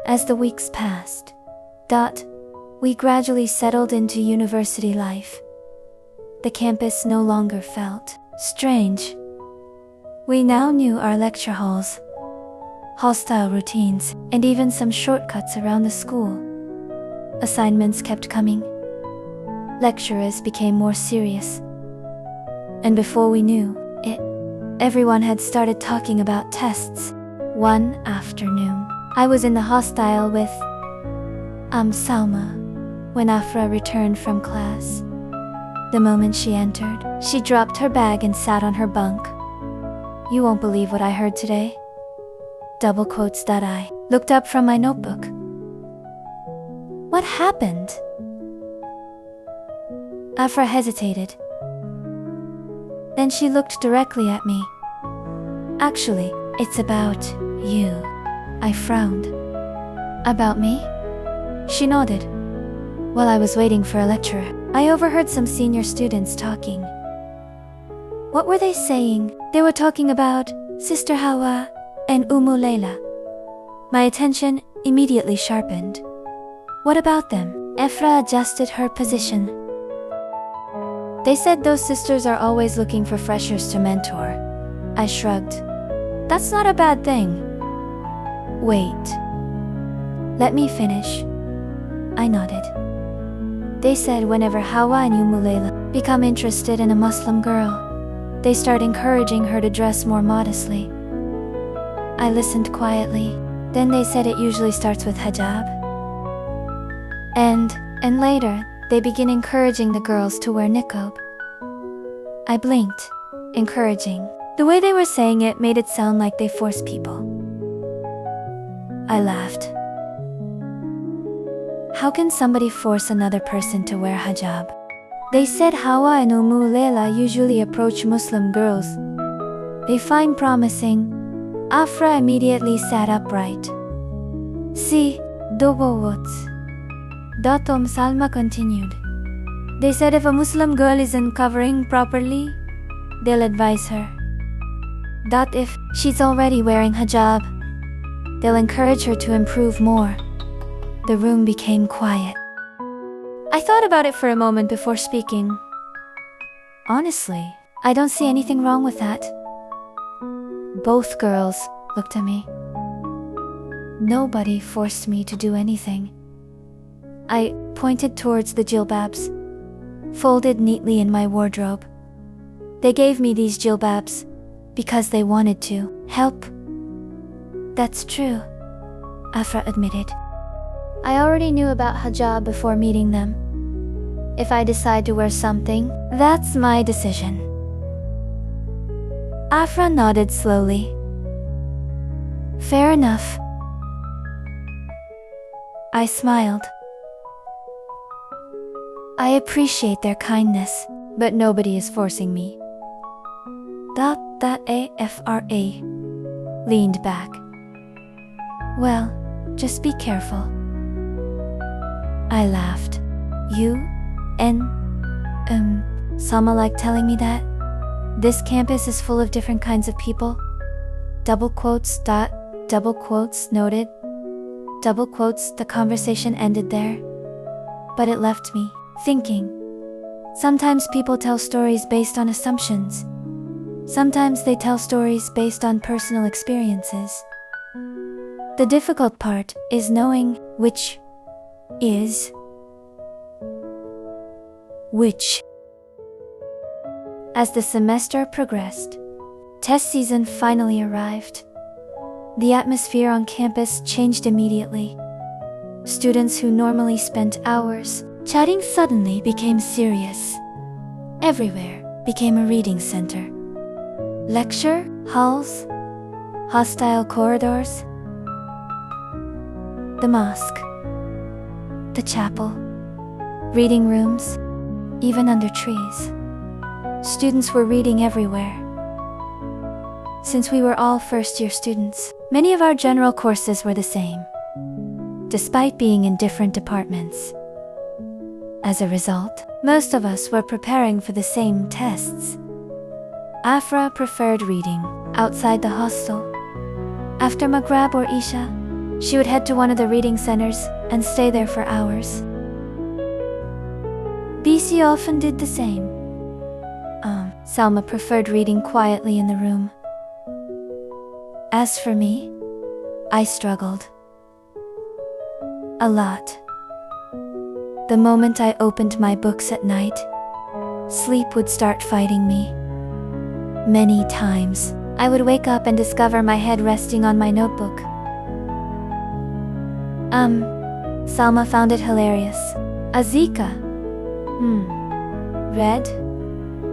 As the weeks passed, we gradually settled into university life. The campus no longer felt strange. We now knew our lecture halls, hostile routines, and even some shortcuts around the school. Assignments kept coming. Lecturers became more serious. And before we knew it, everyone had started talking about tests. One afternoon, I was in the hostel with Salma when Afra returned from class. The moment she entered, she dropped her bag and sat on her bunk. "You won't believe what I heard today." Double quotes. I looked up from my notebook. "What happened?" Afra hesitated. Then she looked directly at me. "Actually, it's about you." I frowned. "About me?" She nodded. While I was waiting for a lecturer, I overheard some senior students talking. What were they saying? They were talking about Sister Hawa and Layla. My attention immediately sharpened. What about them? Afra adjusted her position. They said those sisters are always looking for freshers to mentor. I shrugged. That's not a bad thing. Wait. Let me finish. I nodded. They said whenever Hawa and Layla become interested in a Muslim girl, they start encouraging her to dress more modestly. I listened quietly. Then they said it usually starts with hijab. And later, they begin encouraging the girls to wear niqab. I blinked. Encouraging. The way they were saying it made it sound like they force people. I laughed. How can somebody force another person to wear hijab? They said Hawa and Layla usually approach Muslim girls they find promising. Afra immediately sat upright. See, double words. Salma continued. They said if a Muslim girl isn't covering properly, they'll advise her. If she's already wearing hijab, they'll encourage her to improve more. The room became quiet. I thought about it for a moment before speaking. Honestly, I don't see anything wrong with that. Both girls looked at me. Nobody forced me to do anything. I pointed towards the jilbabs, folded neatly in my wardrobe. They gave me these jilbabs because they wanted to help. That's true, Afra admitted. I already knew about hijab before meeting them. If I decide to wear something, that's my decision. Afra nodded slowly. Fair enough. I smiled. I appreciate their kindness, but nobody is forcing me. Afra leaned back. Well, just be careful. I laughed. You? Salma like telling me that? This campus is full of different kinds of people? Double quotes. Double quotes noted. Double quotes. The conversation ended there. But it left me thinking. Sometimes people tell stories based on assumptions. Sometimes they tell stories based on personal experiences. The difficult part is knowing which is which. As the semester progressed, test season finally arrived. The atmosphere on campus changed immediately. Students who normally spent hours chatting suddenly became serious. Everywhere became a reading center. Lecture halls, hostile corridors, the mosque, the chapel, reading rooms, even under trees. Students were reading everywhere. Since we were all first-year students, many of our general courses were the same, despite being in different departments. As a result, most of us were preparing for the same tests. Afra preferred reading outside the hostel. After Maghrib or Isha, She would head to one of the reading centers and stay there for hours. BC often did the same. Salma preferred reading quietly in the room. As for me, I struggled. A lot. The moment I opened my books at night, sleep would start fighting me. Many times, I would wake up and discover my head resting on my notebook. Salma found it hilarious. Azeeka. Read?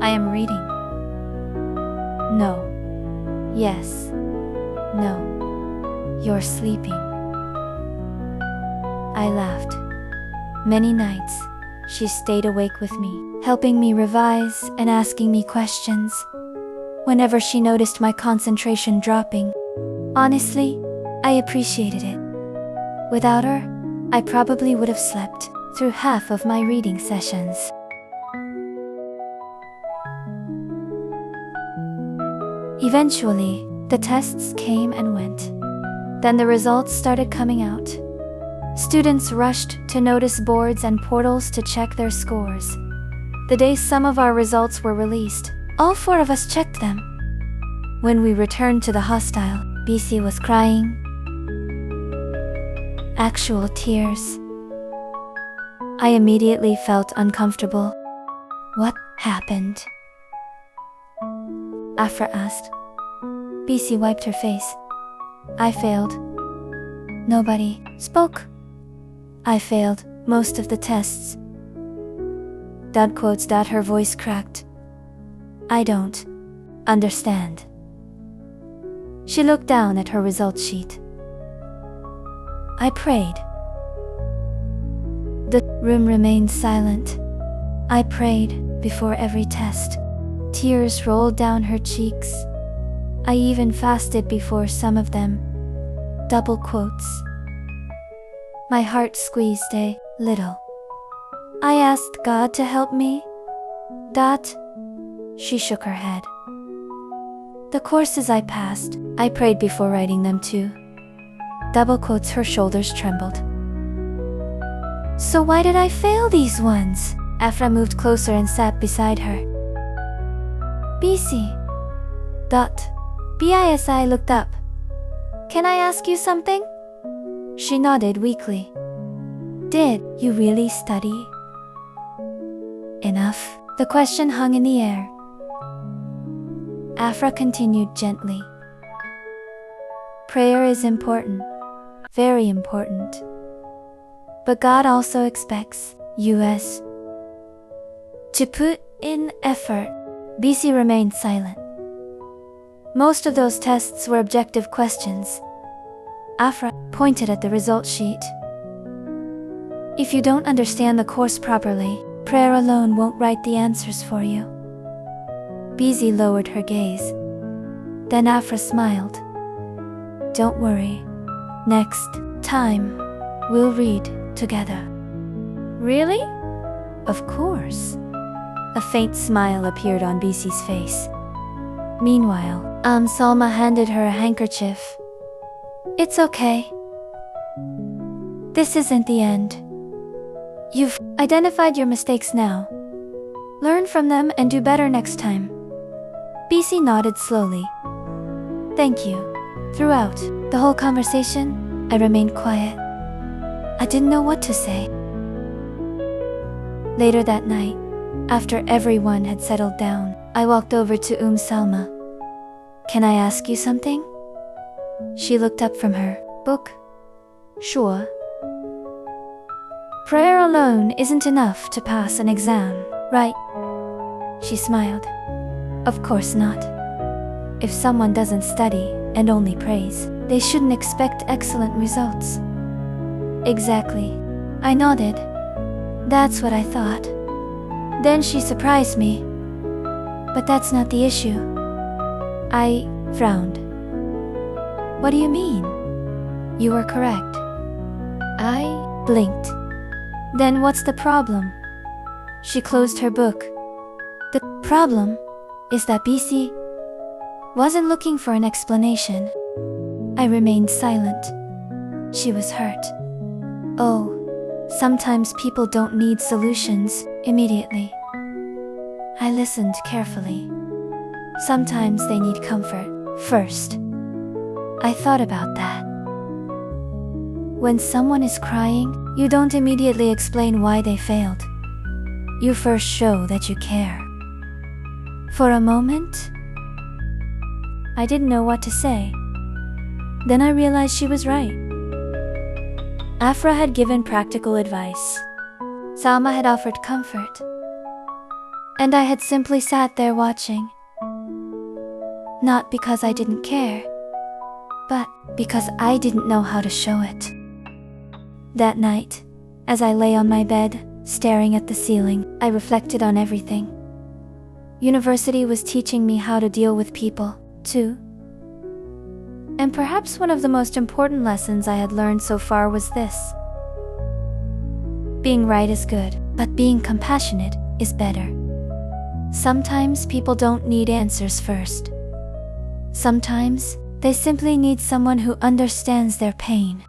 I am reading. No. Yes. No. You're sleeping. I laughed. Many nights, she stayed awake with me, helping me revise and asking me questions. Whenever she noticed my concentration dropping, honestly, I appreciated it. Without her, I probably would have slept through half of my reading sessions. Eventually, the tests came and went. Then the results started coming out. Students rushed to notice boards and portals to check their scores. The day some of our results were released, all 4 of us checked them. When we returned to the hostel, BC was crying. Actual tears. I immediately felt uncomfortable. What happened? Afra asked. BC wiped her face. I failed. Nobody spoke. I failed most of the tests. Her voice cracked. I don't understand. She looked down at her result sheet. I prayed. The room remained silent. I prayed before every test. Tears rolled down her cheeks. I even fasted before some of them. Double quotes. My heart squeezed a little. I asked God to help me. She shook her head. The courses I passed, I prayed before writing them too. Double quotes, her shoulders trembled. So why did I fail these ones? Afra moved closer and sat beside her. BC. BISI looked up. Can I ask you something? She nodded weakly. Did you really study enough? The question hung in the air. Afra continued gently. Prayer is important, very important. But God also expects us to put in effort. BC remained silent. Most of those tests were objective questions. Afra pointed at the result sheet. If you don't understand the course properly, prayer alone won't write the answers for you. BC lowered her gaze. Then Afra smiled. Don't worry. Next time, we'll read together. Really? Of course. A faint smile appeared on BC's face. Meanwhile, Salma handed her a handkerchief. It's okay. This isn't the end. You've identified your mistakes now. Learn from them and do better next time. BC nodded slowly. Thank you. Throughout the whole conversation, I remained quiet. I didn't know what to say. Later that night, after everyone had settled down, I walked over to Salma. Can I ask you something? She looked up from her book. Sure. Prayer alone isn't enough to pass an exam, right? She smiled. Of course not. If someone doesn't study and only prays, they shouldn't expect excellent results. Exactly. I nodded. That's what I thought. Then she surprised me. But that's not the issue. I frowned. What do you mean? You were correct. I blinked. Then what's the problem? She closed her book. The problem is that BC wasn't looking for an explanation. I remained silent. she was hurt. Oh, sometimes people don't need solutions immediately. I listened carefully. Sometimes they need comfort first. I thought about that. When someone is crying, you don't immediately explain why they failed. You first show that you care. For a moment, I didn't know what to say. Then I realized she was right. Afra had given practical advice. Salma had offered comfort. And I had simply sat there watching. Not because I didn't care, but because I didn't know how to show it. That night, as I lay on my bed, staring at the ceiling, I reflected on everything. University was teaching me how to deal with people, too. And perhaps one of the most important lessons I had learned so far was this. Being right is good, but being compassionate is better. Sometimes people don't need answers first. Sometimes, they simply need someone who understands their pain.